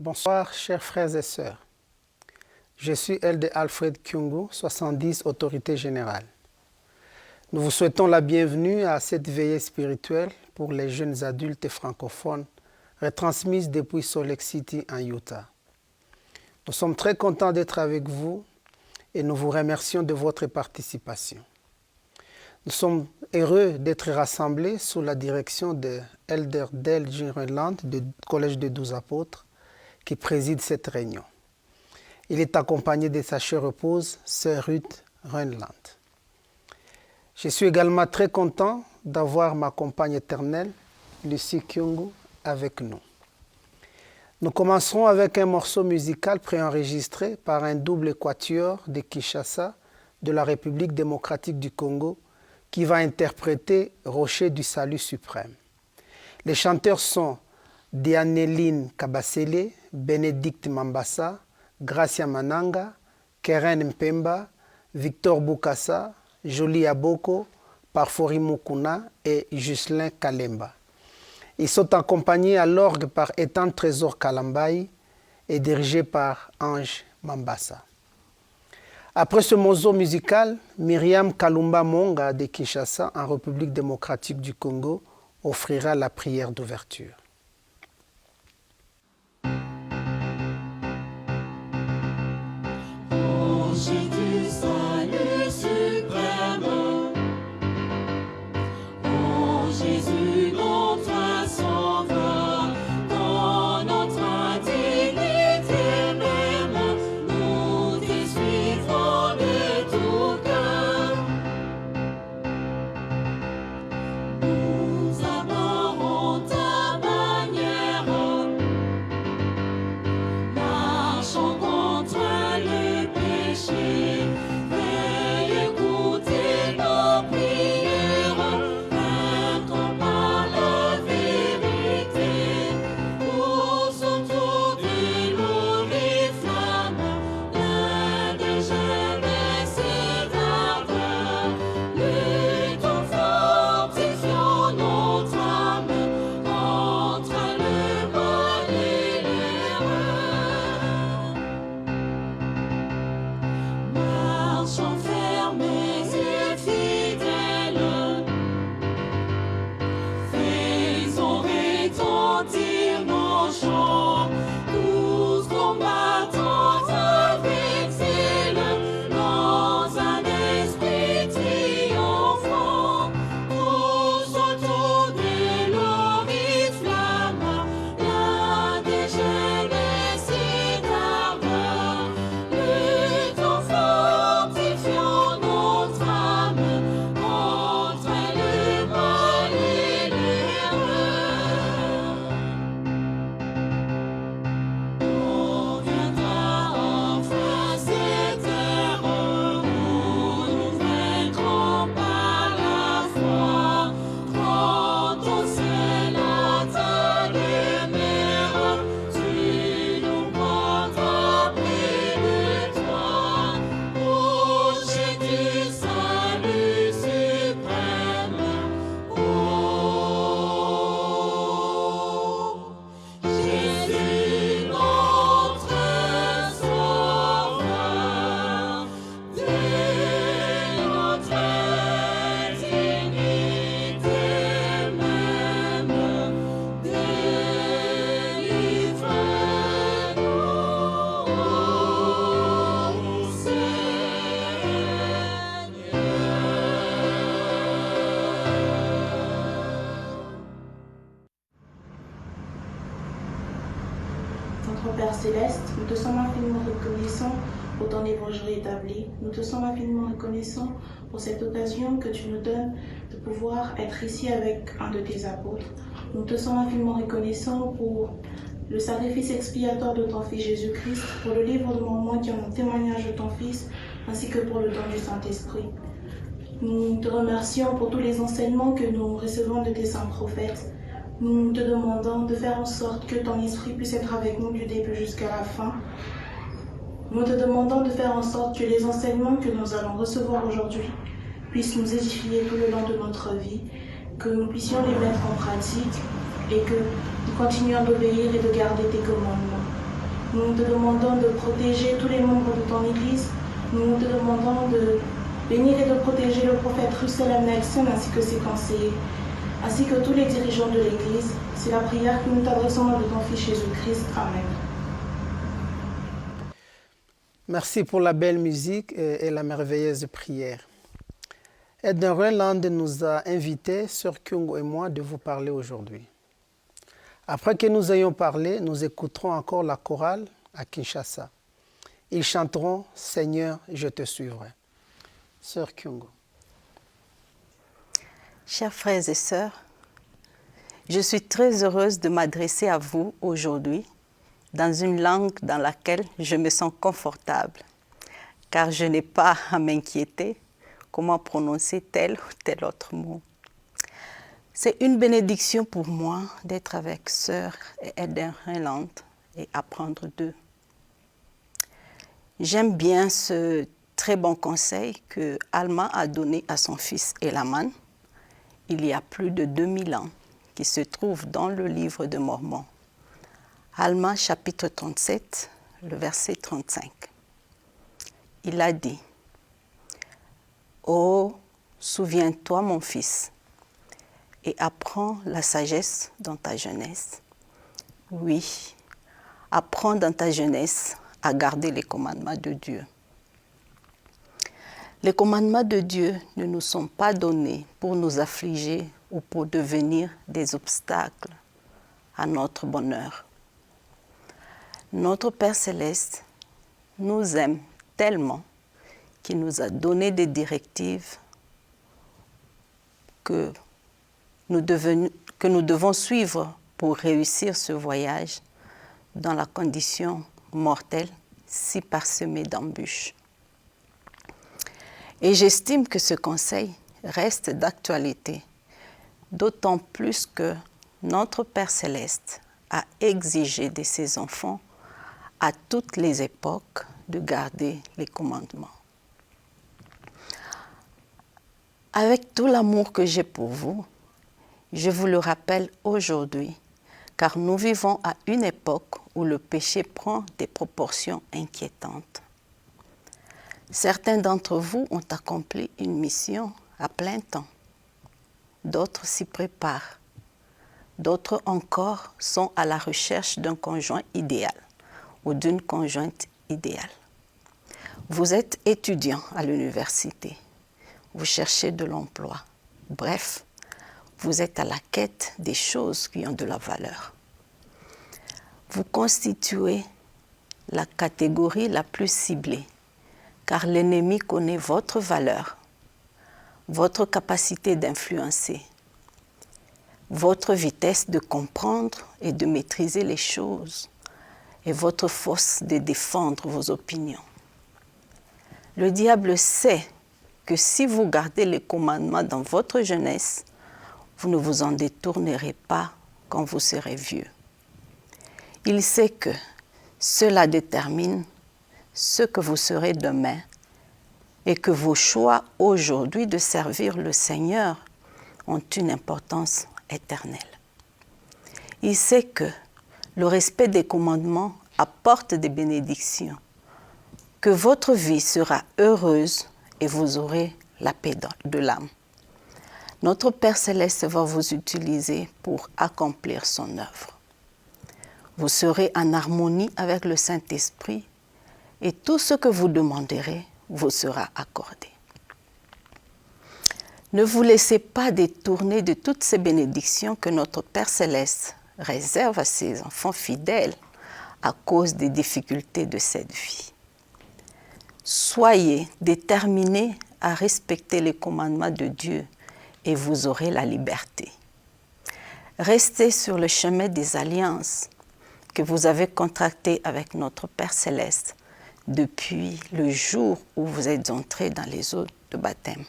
Bonsoir, chers frères et sœurs. Je suis Elde Alfred Kyungu, 70, autorité générale. Nous vous souhaitons la bienvenue à cette veillée spirituelle pour les jeunes adultes francophones retransmise depuis Salt Lake City en Utah. Nous sommes très contents d'être avec vous et nous vous remercions de votre participation. Nous sommes heureux d'être rassemblés sous la direction de Elder Dale J. Runland du Collège des 12 Apôtres qui préside cette réunion. Il est accompagné de sa chère épouse, Sœur Ruth Runland. Je suis également très content d'avoir ma compagne éternelle, Lucie Kyungu, avec nous. Nous commencerons avec un morceau musical préenregistré par un double quatuor de Kinshasa de la République démocratique du Congo qui va interpréter Rocher du Salut suprême. Les chanteurs sont Dianeline Kabasele, Bénédicte Mambassa, Gracia Mananga, Keren Mpemba, Victor Bukassa, Jolie Aboko, Parfori Mukuna et Ghislain Kalemba. Ils sont accompagnés à l'orgue par Ethan Trésor Kalambaï et dirigés par Ange Mambassa. Après ce morceau musical, Myriam Kalumba Monga de Kinshasa, en République démocratique du Congo, offrira la prière d'ouverture. Père Céleste, nous te sommes infiniment reconnaissants pour ton évangile établi. Nous te sommes infiniment reconnaissants pour cette occasion que tu nous donnes de pouvoir être ici avec un de tes apôtres. Nous te sommes infiniment reconnaissants pour le sacrifice expiatoire de ton Fils Jésus-Christ, pour le livre de Mormon qui est un témoignage de ton Fils, ainsi que pour le don du Saint-Esprit. Nous te remercions pour tous les enseignements que nous recevons de tes saints prophètes. Nous te demandons de faire en sorte que ton esprit puisse être avec nous du début jusqu'à la fin. Nous te demandons de faire en sorte que les enseignements que nous allons recevoir aujourd'hui puissent nous édifier tout le long de notre vie, que nous puissions les mettre en pratique et que nous continuions d'obéir et de garder tes commandements. Nous te demandons de protéger tous les membres de ton Église. Nous te demandons de bénir et de protéger le prophète Russell M. Nelson ainsi que ses conseillers, ainsi que tous les dirigeants de l'Église. C'est la prière que nous t'adressons au nom de ton Fils Jésus-Christ. Amen. Merci pour la belle musique et la merveilleuse prière. Eden Reland nous a invités, Sœur Kyungu et moi, de vous parler aujourd'hui. Après que nous ayons parlé, nous écouterons encore la chorale à Kinshasa. Ils chanteront « Seigneur, je te suivrai ». Sœur Kyungu. Chers frères et sœurs, je suis très heureuse de m'adresser à vous aujourd'hui dans une langue dans laquelle je me sens confortable, car je n'ai pas à m'inquiéter comment prononcer tel ou tel autre mot. C'est une bénédiction pour moi d'être avec Sœur Eden Reland et apprendre d'eux. J'aime bien ce très bon conseil que Alma a donné à son fils Elaman il y a plus de 2000 ans, qui se trouve dans le livre de Mormon. Alma chapitre 37, le verset 35. Il a dit « Oh, souviens-toi mon fils, et apprends la sagesse dans ta jeunesse. Oui, apprends dans ta jeunesse à garder les commandements de Dieu. » Les commandements de Dieu ne nous sont pas donnés pour nous affliger ou pour devenir des obstacles à notre bonheur. Notre Père Céleste nous aime tellement qu'il nous a donné des directives que nous devons suivre pour réussir ce voyage dans la condition mortelle si parsemée d'embûches. Et j'estime que ce conseil reste d'actualité, d'autant plus que notre Père Céleste a exigé de ses enfants à toutes les époques de garder les commandements. Avec tout l'amour que j'ai pour vous, je vous le rappelle aujourd'hui, car nous vivons à une époque où le péché prend des proportions inquiétantes. Certains d'entre vous ont accompli une mission à plein temps. D'autres s'y préparent. D'autres encore sont à la recherche d'un conjoint idéal ou d'une conjointe idéale. Vous êtes étudiant à l'université. Vous cherchez de l'emploi. Bref, vous êtes à la quête des choses qui ont de la valeur. Vous constituez la catégorie la plus ciblée, car l'ennemi connaît votre valeur, votre capacité d'influencer, votre vitesse de comprendre et de maîtriser les choses et votre force de défendre vos opinions. Le diable sait que si vous gardez les commandements dans votre jeunesse, vous ne vous en détournerez pas quand vous serez vieux. Il sait que cela détermine ce que vous serez demain et que vos choix aujourd'hui de servir le Seigneur ont une importance éternelle. Il sait que le respect des commandements apporte des bénédictions, que votre vie sera heureuse et vous aurez la paix de l'âme. Notre Père Céleste va vous utiliser pour accomplir son œuvre. Vous serez en harmonie avec le Saint-Esprit et tout ce que vous demanderez vous sera accordé. Ne vous laissez pas détourner de toutes ces bénédictions que notre Père Céleste réserve à ses enfants fidèles à cause des difficultés de cette vie. Soyez déterminés à respecter les commandements de Dieu et vous aurez la liberté. Restez sur le chemin des alliances que vous avez contractées avec notre Père Céleste depuis le jour où vous êtes entrés dans les eaux de baptême.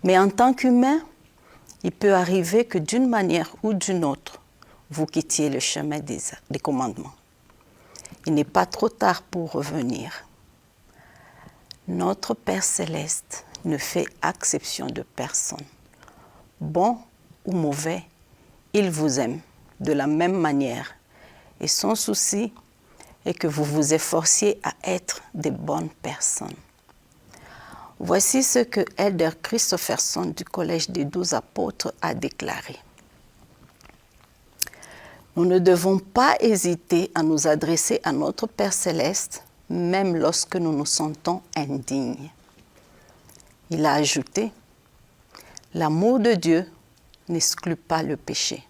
Mais en tant qu'humain, il peut arriver que d'une manière ou d'une autre, vous quittiez le chemin des commandements. Il n'est pas trop tard pour revenir. Notre Père Céleste ne fait exception de personne. Bon ou mauvais, il vous aime de la même manière et son souci et que vous vous efforciez à être des bonnes personnes. Voici ce que Elder Christopherson du Collège des 12 apôtres a déclaré. Nous ne devons pas hésiter à nous adresser à notre Père céleste, même lorsque nous nous sentons indignes. Il a ajouté, « L'amour de Dieu n'exclut pas le péché. »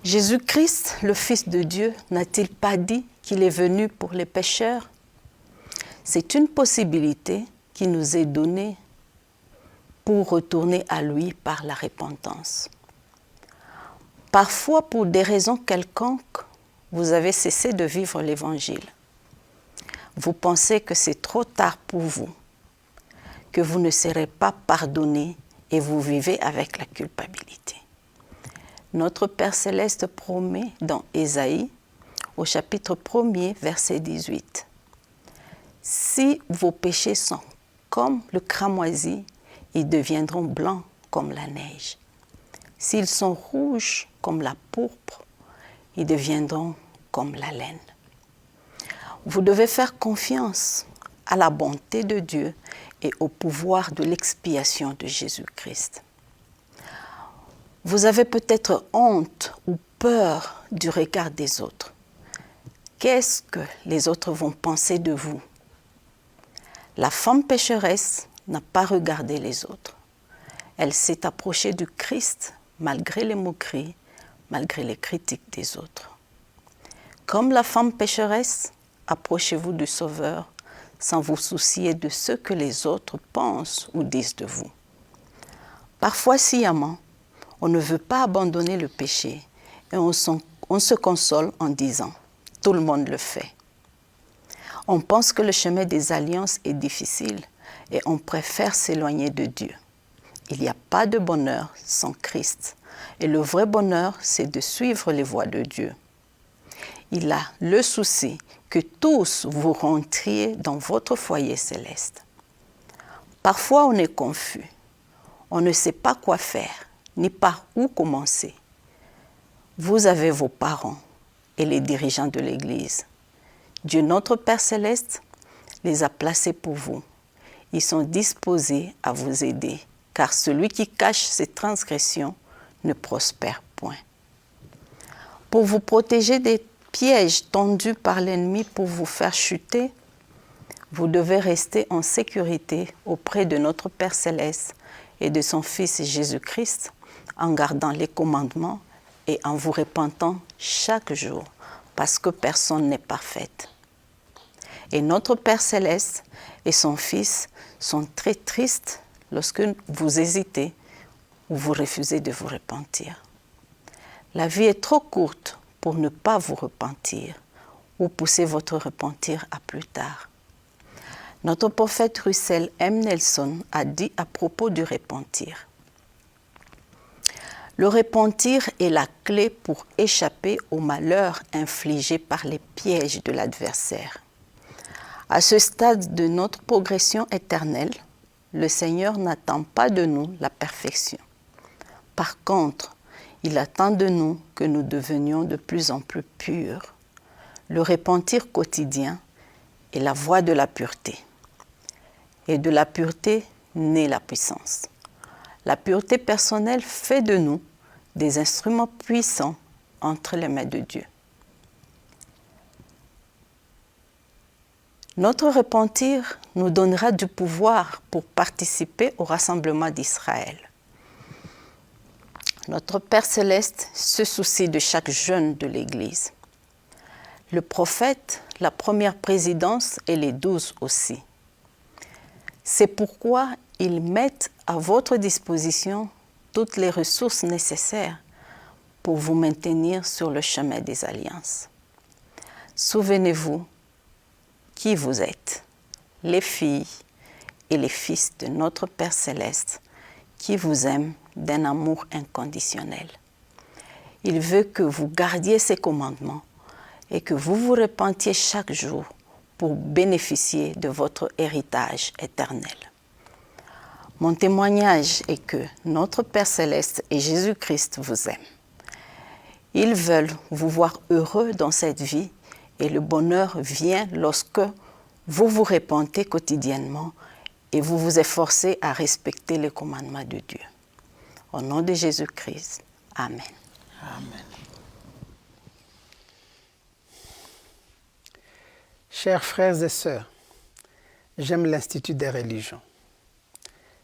Jésus-Christ, le Fils de Dieu, n'a-t-il pas dit qu'il est venu pour les pécheurs? C'est une possibilité qui nous est donnée pour retourner à lui par la repentance. Parfois, pour des raisons quelconques, vous avez cessé de vivre l'Évangile. Vous pensez que c'est trop tard pour vous, que vous ne serez pas pardonné et vous vivez avec la culpabilité. Notre Père Céleste promet dans Ésaïe, au chapitre 1er, verset 18. « Si vos péchés sont comme le cramoisi, ils deviendront blancs comme la neige. S'ils sont rouges comme la pourpre, ils deviendront comme la laine. » Vous devez faire confiance à la bonté de Dieu et au pouvoir de l'expiation de Jésus-Christ. Vous avez peut-être honte ou peur du regard des autres. Qu'est-ce que les autres vont penser de vous? La femme pécheresse n'a pas regardé les autres. Elle s'est approchée du Christ malgré les moqueries, malgré les critiques des autres. Comme la femme pécheresse, approchez-vous du Sauveur sans vous soucier de ce que les autres pensent ou disent de vous. Parfois, sciemment, on ne veut pas abandonner le péché et on se console en disant « tout le monde le fait ». On pense que le chemin des alliances est difficile et on préfère s'éloigner de Dieu. Il n'y a pas de bonheur sans Christ et le vrai bonheur, c'est de suivre les voies de Dieu. Il a le souci que tous vous rentriez dans votre foyer céleste. Parfois, on est confus. On ne sait pas quoi faire, ni par où commencer. Vous avez vos parents et les dirigeants de l'Église. Dieu, notre Père céleste, les a placés pour vous. Ils sont disposés à vous aider, car celui qui cache ses transgressions ne prospère point. Pour vous protéger des pièges tendus par l'ennemi pour vous faire chuter, vous devez rester en sécurité auprès de notre Père céleste et de son Fils Jésus-Christ en gardant les commandements et en vous repentant chaque jour parce que personne n'est parfait. Et notre Père céleste et son Fils sont très tristes lorsque vous hésitez ou vous refusez de vous repentir. La vie est trop courte pour ne pas vous repentir ou pousser votre repentir à plus tard. Notre prophète Russell M. Nelson a dit à propos du repentir. Le repentir est la clé pour échapper au malheur infligé par les pièges de l'adversaire. À ce stade de notre progression éternelle, le Seigneur n'attend pas de nous la perfection. Par contre, il attend de nous que nous devenions de plus en plus purs. Le repentir quotidien est la voie de la pureté. Et de la pureté naît la puissance. La pureté personnelle fait de nous des instruments puissants entre les mains de Dieu. Notre repentir nous donnera du pouvoir pour participer au rassemblement d'Israël. Notre Père céleste se soucie de chaque jeune de l'Église. Le prophète, la première présidence et les 12 aussi. C'est pourquoi ils mettent à votre disposition toutes les ressources nécessaires pour vous maintenir sur le chemin des alliances. Souvenez-vous qui vous êtes, les filles et les fils de notre Père céleste qui vous aime d'un amour inconditionnel. Il veut que vous gardiez ses commandements et que vous vous repentiez chaque jour pour bénéficier de votre héritage éternel. Mon témoignage est que notre Père céleste et Jésus-Christ vous aiment. Ils veulent vous voir heureux dans cette vie et le bonheur vient lorsque vous vous repentez quotidiennement et vous vous efforcez à respecter les commandements de Dieu. Au nom de Jésus-Christ, Amen. Amen. Chers frères et sœurs, j'aime l'Institut des religions.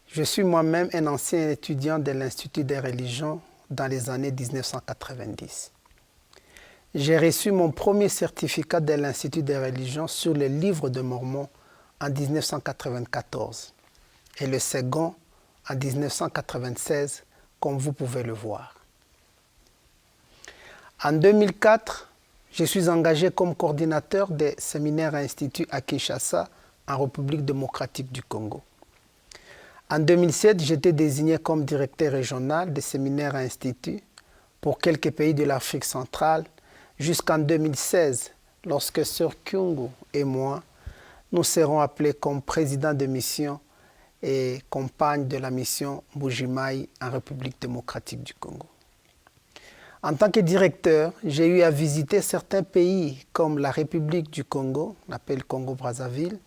Je suis moi-même un ancien étudiant de l'Institut des religions dans les années 1990. J'ai reçu mon premier certificat de l'Institut des religions sur le livre de Mormon en 1994 et le second en 1996, comme vous pouvez le voir. En 2004, je suis engagé comme coordinateur des séminaires instituts à Kinshasa, en République démocratique du Congo. En 2007, j'étais désigné comme directeur régional des séminaires instituts pour quelques pays de l'Afrique centrale, jusqu'en 2016, lorsque Sœur Kyungu et moi, nous serons appelés comme président de mission et compagne de la mission Mbuji-Mayi en République démocratique du Congo. En tant que directeur, j'ai eu à visiter certains pays comme la République du Congo, on appelle Congo-Brazzaville,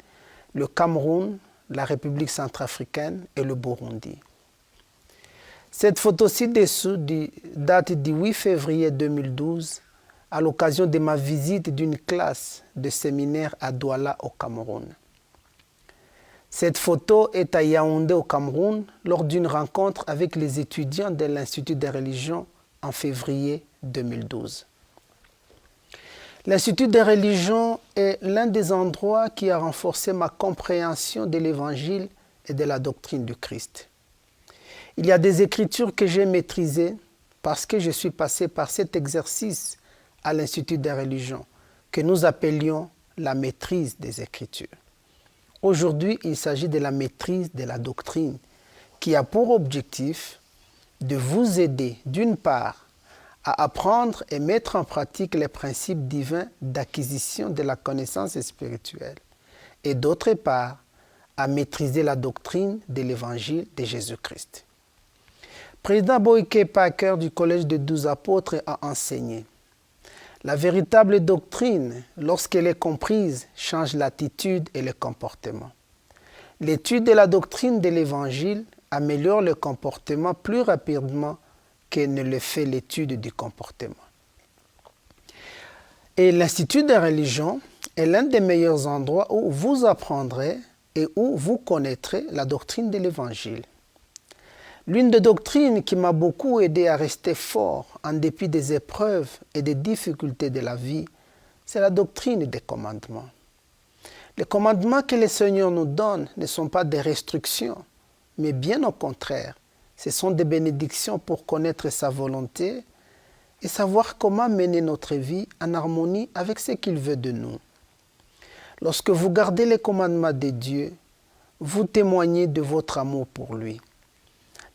le Cameroun, la République centrafricaine et le Burundi. Cette photo ci-dessous date du 8 février 2012 à l'occasion de ma visite d'une classe de séminaire à Douala au Cameroun. Cette photo est à Yaoundé au Cameroun lors d'une rencontre avec les étudiants de l'Institut des religions en février 2012. L'Institut des religions est l'un des endroits qui a renforcé ma compréhension de l'Évangile et de la doctrine du Christ. Il y a des écritures que j'ai maîtrisées parce que je suis passé par cet exercice à l'Institut des religions, que nous appelions la maîtrise des Écritures. Aujourd'hui, il s'agit de la maîtrise de la doctrine, qui a pour objectif de vous aider, d'une part, à apprendre et mettre en pratique les principes divins d'acquisition de la connaissance spirituelle, et d'autre part, à maîtriser la doctrine de l'Évangile de Jésus-Christ. Président Boyke Packer du Collège des 12 apôtres a enseigné: la véritable doctrine, lorsqu'elle est comprise, change l'attitude et le comportement. L'étude de la doctrine de l'Évangile améliore le comportement plus rapidement que ne le fait l'étude du comportement. Et l'Institut des religions est l'un des meilleurs endroits où vous apprendrez et où vous connaîtrez la doctrine de l'Évangile. L'une des doctrines qui m'a beaucoup aidé à rester fort en dépit des épreuves et des difficultés de la vie, c'est la doctrine des commandements. Les commandements que le Seigneur nous donne ne sont pas des restrictions, mais bien au contraire, ce sont des bénédictions pour connaître sa volonté et savoir comment mener notre vie en harmonie avec ce qu'il veut de nous. Lorsque vous gardez les commandements de Dieu, vous témoignez de votre amour pour lui.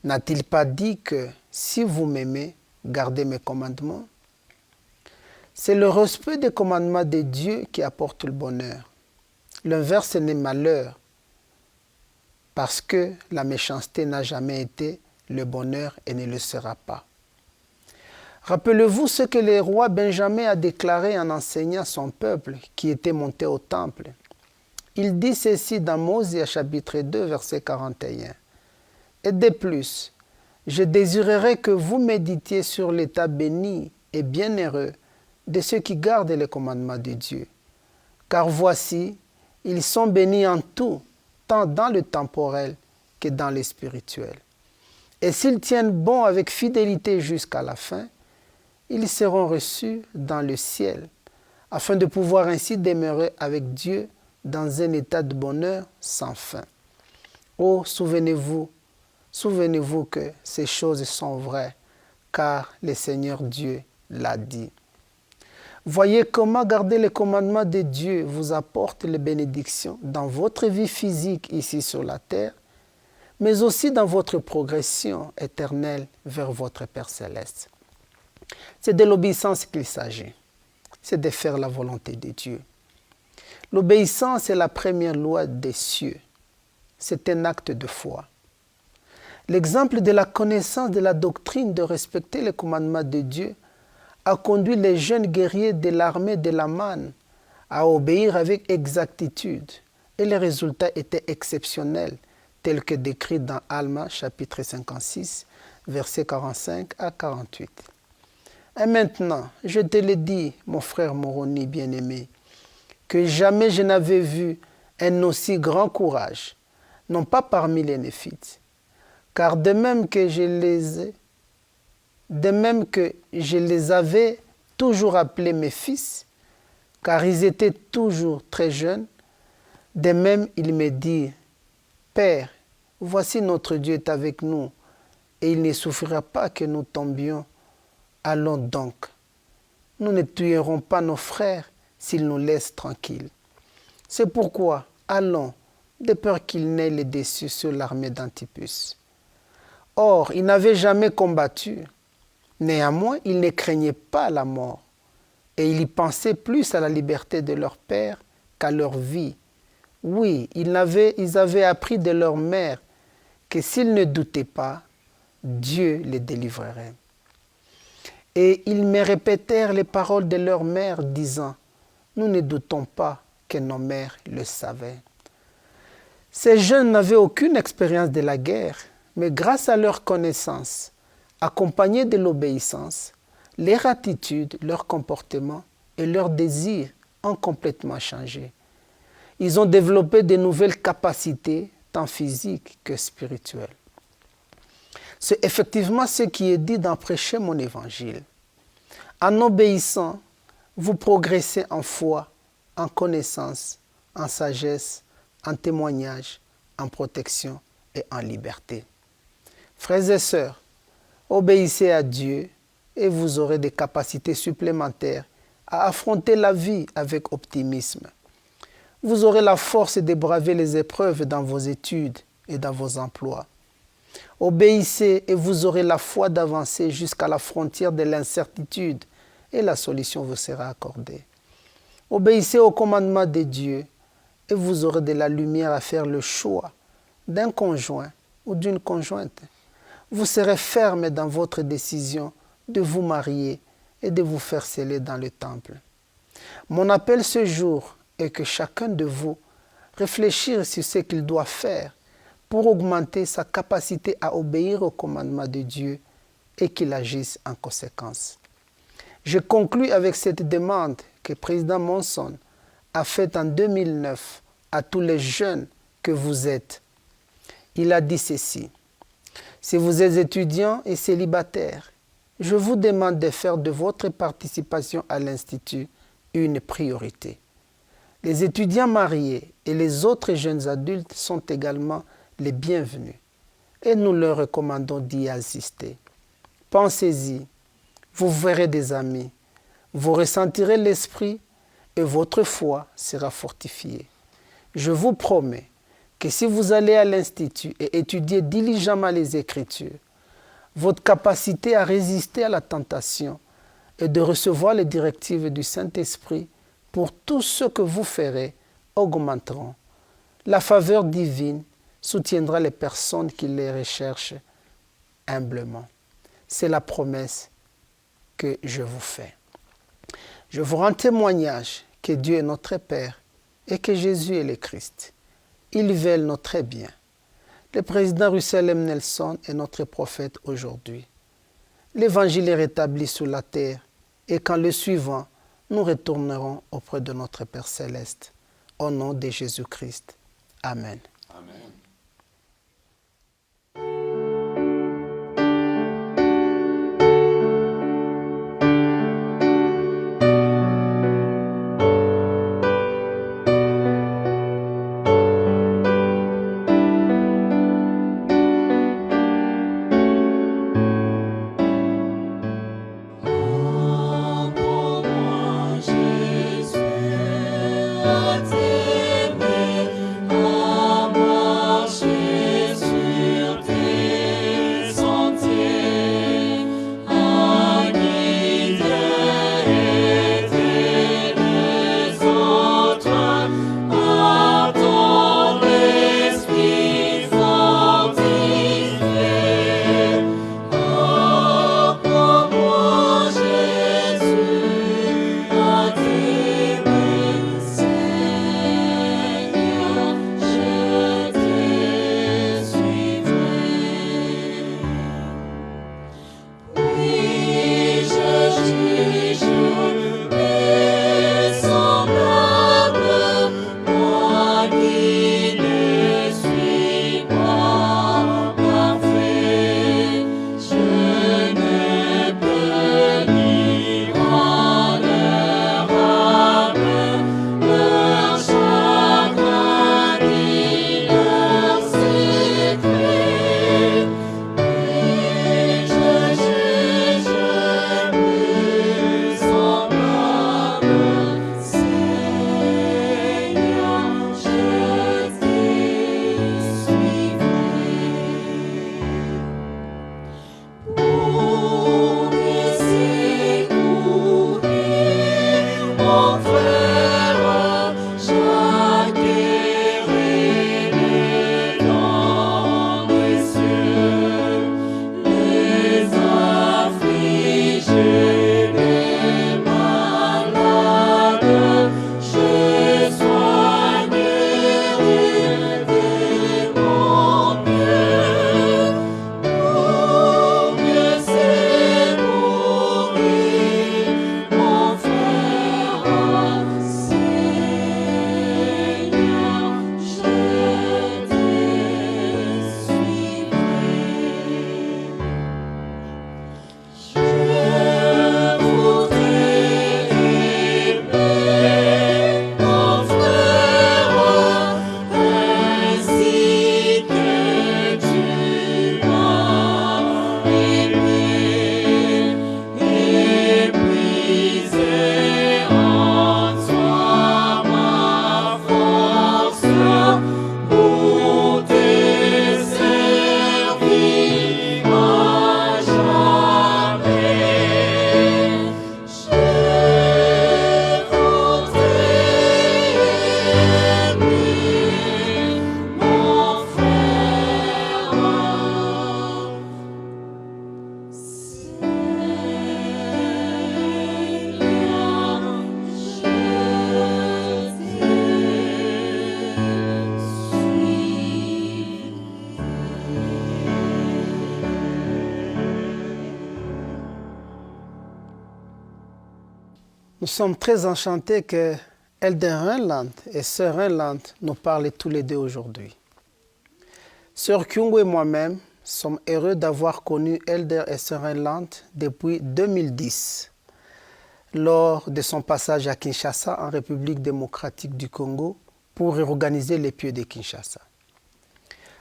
N'a-t-il pas dit que si vous m'aimez, gardez mes commandements? C'est le respect des commandements de Dieu qui apporte le bonheur. L'inverse n'est malheur, parce que la méchanceté n'a jamais été le bonheur et ne le sera pas. Rappelez-vous ce que le roi Benjamin a déclaré en enseignant son peuple qui était monté au temple. Il dit ceci dans Mosia chapitre 2, verset 41. Et de plus, je désirerais que vous méditiez sur l'état béni et bienheureux de ceux qui gardent les commandements de Dieu. Car voici, ils sont bénis en tout, tant dans le temporel que dans le spirituel. Et s'ils tiennent bon avec fidélité jusqu'à la fin, ils seront reçus dans le ciel, afin de pouvoir ainsi demeurer avec Dieu dans un état de bonheur sans fin. Oh, souvenez-vous que ces choses sont vraies, car le Seigneur Dieu l'a dit. Voyez comment garder les commandements de Dieu vous apporte les bénédictions dans votre vie physique ici sur la terre, mais aussi dans votre progression éternelle vers votre Père céleste. C'est de l'obéissance qu'il s'agit. C'est de faire la volonté de Dieu. L'obéissance est la première loi des cieux. C'est un acte de foi. L'exemple de la connaissance de la doctrine de respecter les commandements de Dieu a conduit les jeunes guerriers de l'armée de l'Aman à obéir avec exactitude. Et les résultats étaient exceptionnels, tels que décrits dans Alma, chapitre 56, versets 45 à 48. Et maintenant, je te le dis, mon frère Moroni bien-aimé, que jamais je n'avais vu un aussi grand courage, non pas parmi les Néphites, car de même que je les avais toujours appelés mes fils, car ils étaient toujours très jeunes, de même ils me dirent, Père, voici notre Dieu est avec nous, et il ne souffrira pas que nous tombions. Allons donc, nous ne tuerons pas nos frères s'ils nous laissent tranquilles. C'est pourquoi, allons, de peur qu'il n'ait le dessus sur l'armée d'Antipas. Or, ils n'avaient jamais combattu. Néanmoins, ils ne craignaient pas la mort, et ils y pensaient plus à la liberté de leur père qu'à leur vie. Oui, ils avaient appris de leur mère que s'ils ne doutaient pas, Dieu les délivrerait. Et ils me répétèrent les paroles de leur mère, disant, « Nous ne doutons pas que nos mères le savaient. » Ces jeunes n'avaient aucune expérience de la guerre, mais grâce à leur connaissance, accompagnée de l'obéissance, leur attitude, leur comportement et leurs désirs ont complètement changé. Ils ont développé de nouvelles capacités, tant physiques que spirituelles. C'est effectivement ce qui est dit dans Prêcher mon évangile. En obéissant, vous progressez en foi, en connaissance, en sagesse, en témoignage, en protection et en liberté. Frères et sœurs, obéissez à Dieu et vous aurez des capacités supplémentaires à affronter la vie avec optimisme. Vous aurez la force de braver les épreuves dans vos études et dans vos emplois. Obéissez et vous aurez la foi d'avancer jusqu'à la frontière de l'incertitude et la solution vous sera accordée. Obéissez au commandement de Dieu et vous aurez de la lumière à faire le choix d'un conjoint ou d'une conjointe. Vous serez ferme dans votre décision de vous marier et de vous faire sceller dans le temple. Mon appel ce jour est que chacun de vous réfléchisse sur ce qu'il doit faire pour augmenter sa capacité à obéir au commandement de Dieu et qu'il agisse en conséquence. Je conclus avec cette demande que le président Monson a faite en 2009 à tous les jeunes que vous êtes. Il a dit ceci, « Si vous êtes étudiants et célibataires, je vous demande de faire de votre participation à l'Institut une priorité. Les étudiants mariés et les autres jeunes adultes sont également les bienvenus et nous leur recommandons d'y assister. Pensez-y, vous verrez des amis, vous ressentirez l'esprit et votre foi sera fortifiée. Je vous promets que si vous allez à l'Institut et étudiez diligemment les Écritures, votre capacité à résister à la tentation et de recevoir les directives du Saint-Esprit pour tout ce que vous ferez augmenteront. La faveur divine soutiendra les personnes qui les recherchent humblement. C'est la promesse que je vous fais. Je vous rends témoignage que Dieu est notre Père et que Jésus est le Christ. Ils veulent notre bien. Le président Russell M. Nelson est notre prophète aujourd'hui. L'évangile est rétabli sur la terre et quand le suivant, nous retournerons auprès de notre Père céleste. Au nom de Jésus-Christ. Amen. Amen. Jésus, à t'aimer, à Nous sommes très enchantés que Elder Runland et Sœur Runland nous parlent tous les deux aujourd'hui. Sœur Kyungu et moi-même sommes heureux d'avoir connu Elder et Sœur Runland depuis 2010, lors de son passage à Kinshasa en République démocratique du Congo pour réorganiser les pieux de Kinshasa.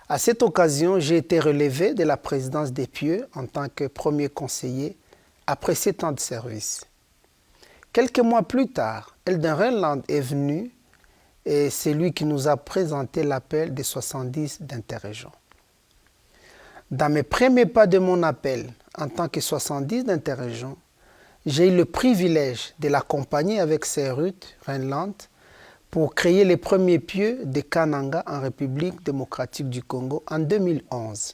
À cette occasion, j'ai été relevé de la présidence des pieux en tant que premier conseiller après 7 ans de service. Quelques mois plus tard, Elder Runland est venu et c'est lui qui nous a présenté l'appel des 70 d'Interrégion. Dans mes premiers pas de mon appel en tant que 70 d'Interrégion, j'ai eu le privilège de l'accompagner avec Sœur Ruth Runland pour créer les premiers pieux de Kananga en République démocratique du Congo en 2011.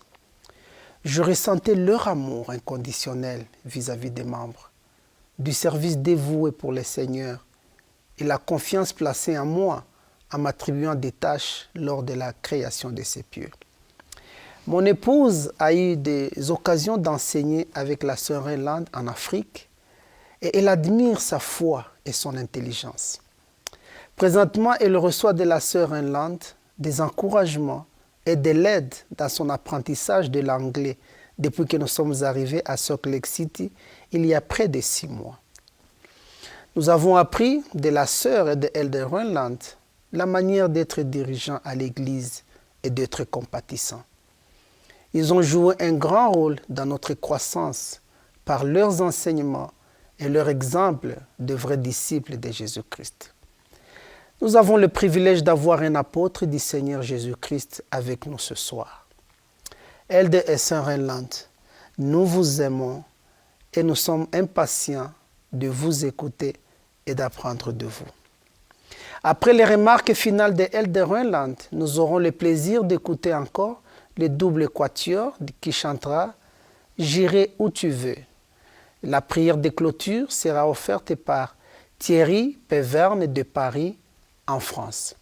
Je ressentais leur amour inconditionnel vis-à-vis des membres, du service dévoué pour le Seigneur et la confiance placée en moi en m'attribuant des tâches lors de la création de ces pieux. Mon épouse a eu des occasions d'enseigner avec la sœur Runland en Afrique et elle admire sa foi et son intelligence. Présentement, elle reçoit de la sœur Runland des encouragements et de l'aide dans son apprentissage de l'anglais depuis que nous sommes arrivés à Salt Lake City il y a près de 6 mois. Nous avons appris de la sœur et de Elder Runland la manière d'être dirigeant à l'Église et d'être compatissant. Ils ont joué un grand rôle dans notre croissance par leurs enseignements et leur exemple de vrais disciples de Jésus-Christ. Nous avons le privilège d'avoir un apôtre du Seigneur Jésus-Christ avec nous ce soir. Elder et Sœur Runland, nous vous aimons et nous sommes impatients de vous écouter et d'apprendre de vous. Après les remarques finales de Elder Runland, nous aurons le plaisir d'écouter encore le double quatuor qui chantera « J'irai où tu veux ». La prière de clôture sera offerte par Thierry Péverne de Paris, en France.